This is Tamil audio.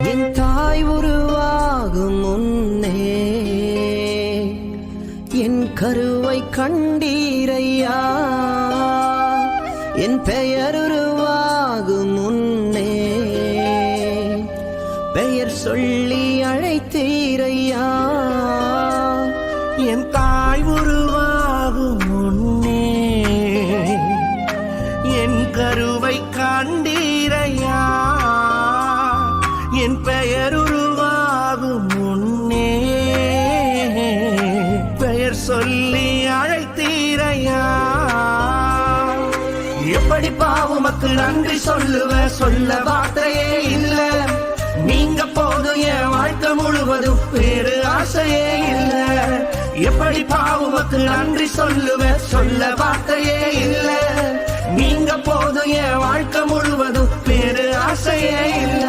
என் தாய் உருவாகும் முன்னே என் கருவை கண்டீரையா, என் பெயர் உருவாகும் முன்னே பெயர் சொல்லி அழைத்தீரையா. என் தாய் உருவாகும் முன்னே என் கருவை கண்டீரையா, என் பெயர் உருவாகும் முன்னே பெயர் சொல்லி அழைத்தீரையா. எப்படி பாவுமக்கு நன்றி சொல்லுவ, சொல்ல வார்த்தையே இல்ல. நீங்க போதும் என் வாழ்க்கை முழுவதும் வேறு ஆசையே இல்ல. எப்படி பாவுமக்கு நன்றி சொல்லுவ, சொல்ல வார்த்தையே இல்ல. நீங்க போதும் என் வாழ்க்கை முழுவதும் வேறு ஆசையே இல்ல.